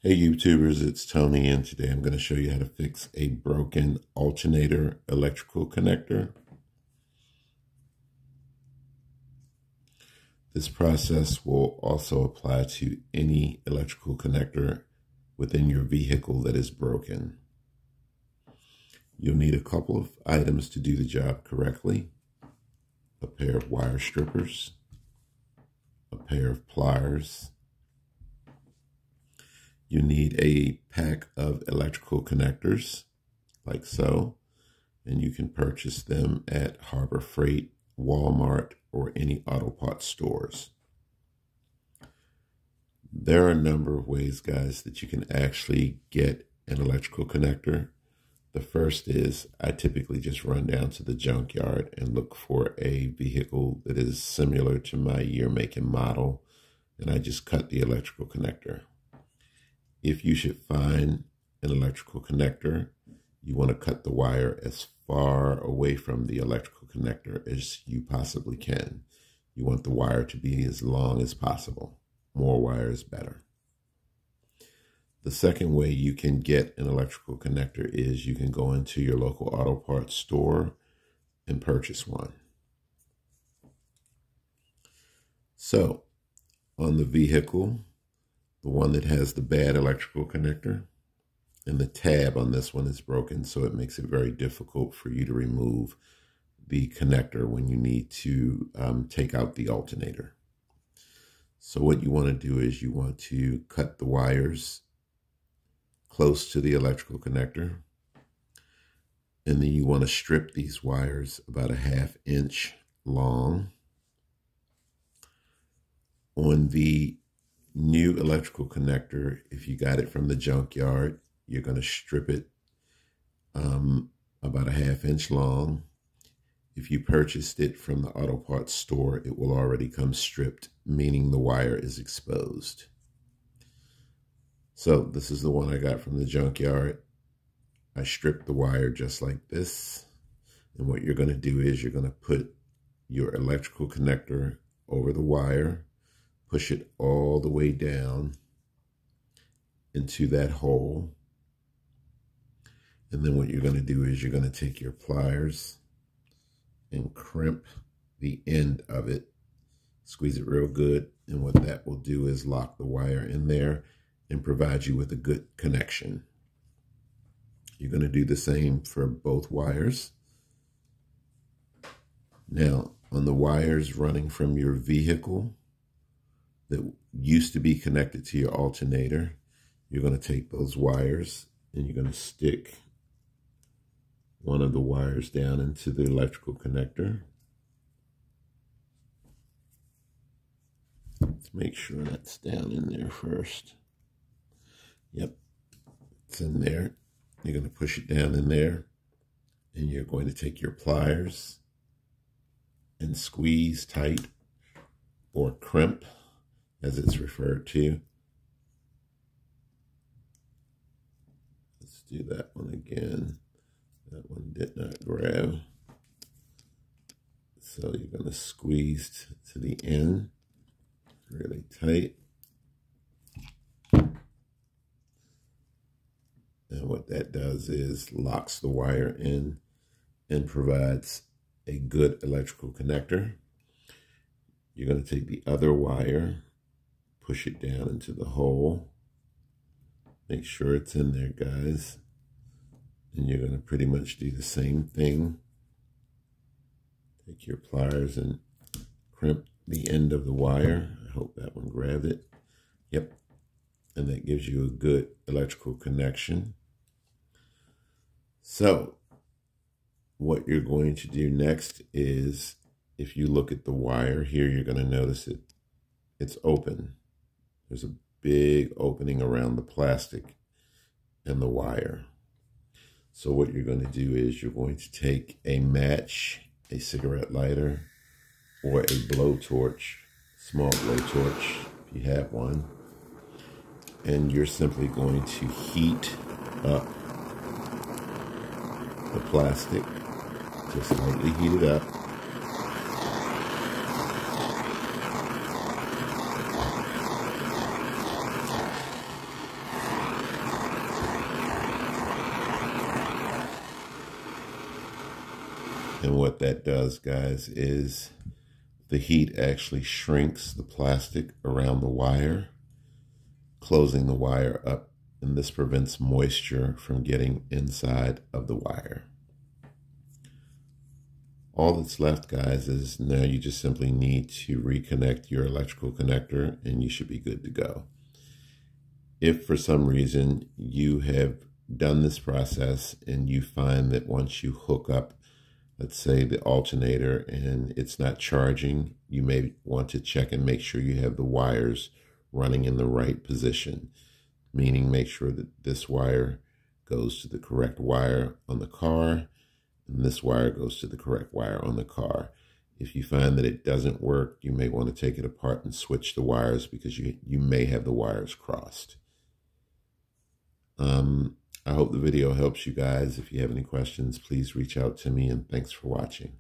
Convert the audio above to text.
Hey YouTubers, it's Tony, and today I'm going to show you how to fix a broken alternator electrical connector. This process will also apply to any electrical connector within your vehicle that is broken. You'll need a couple of items to do the job correctly: a pair of wire strippers, a pair of pliers. You need a pack of electrical connectors, like so, and you can purchase them at Harbor Freight, Walmart, or any auto parts stores. There are a number of ways, guys, that you can actually get an electrical connector. The first is I typically just run down to the junkyard and look for a vehicle that is similar to my year, make, and model, and I just cut the electrical connector. If you should find an electrical connector, you want to cut the wire as far away from the electrical connector as you possibly can. You want the wire to be as long as possible. More wire is better. The second way you can get an electrical connector is you can go into your local auto parts store and purchase one. So, on the vehicle, the one that has the bad electrical connector, and the tab on this one is broken, so it makes it very difficult for you to remove the connector when you need to take out the alternator. So what you want to do is you want to cut the wires close to the electrical connector, and then you want to strip these wires about a 1/2 inch long. On the new electrical connector, if you got it from the junkyard, you're going to strip it about a 1/2 inch long. If you purchased it from the auto parts store, it will already come stripped, meaning the wire is exposed. So this is the one I got from the junkyard. I stripped the wire just like this. And what you're going to do is you're going to put your electrical connector over the wire, push it all the way down into that hole. And then what you're going to do is you're going to take your pliers and crimp the end of it. Squeeze it real good. And what that will do is lock the wire in there and provide you with a good connection. You're going to do the same for both wires. Now, on the wires running from your vehicle that used to be connected to your alternator, you're going to take those wires and you're going to stick one of the wires down into the electrical connector. Let's make sure that's down in there first. Yep, it's in there. You're going to push it down in there, and you're going to take your pliers and squeeze tight, or crimp as it's referred to. Let's do that one again. That one did not grab. So you're going to squeeze to the end really tight. And what that does is locks the wire in and provides a good electrical connector. You're going to take the other wire, push it down into the hole. Make sure it's in there, guys. And you're going to pretty much do the same thing. Take your pliers and crimp the end of the wire. I hope that one grabbed it. Yep. And that gives you a good electrical connection. So what you're going to do next is, if you look at the wire here, you're going to notice it's open. There's a big opening around the plastic and the wire. So what you're going to do is you're going to take a match, a cigarette lighter, or a blowtorch, small blowtorch, if you have one, and you're simply going to heat up the plastic. Just lightly heat it up. And what that does, guys, is the heat actually shrinks the plastic around the wire, closing the wire up, and this prevents moisture from getting inside of the wire. All that's left, guys, is now you just simply need to reconnect your electrical connector and you should be good to go. If for some reason you have done this process and you find that once you hook up, let's say, the alternator and it's not charging, you may want to check and make sure you have the wires running in the right position, meaning make sure that this wire goes to the correct wire on the car and this wire goes to the correct wire on the car. If you find that it doesn't work, you may want to take it apart and switch the wires because you may have the wires crossed. I hope the video helps you guys. If you have any questions, please reach out to me, and thanks for watching.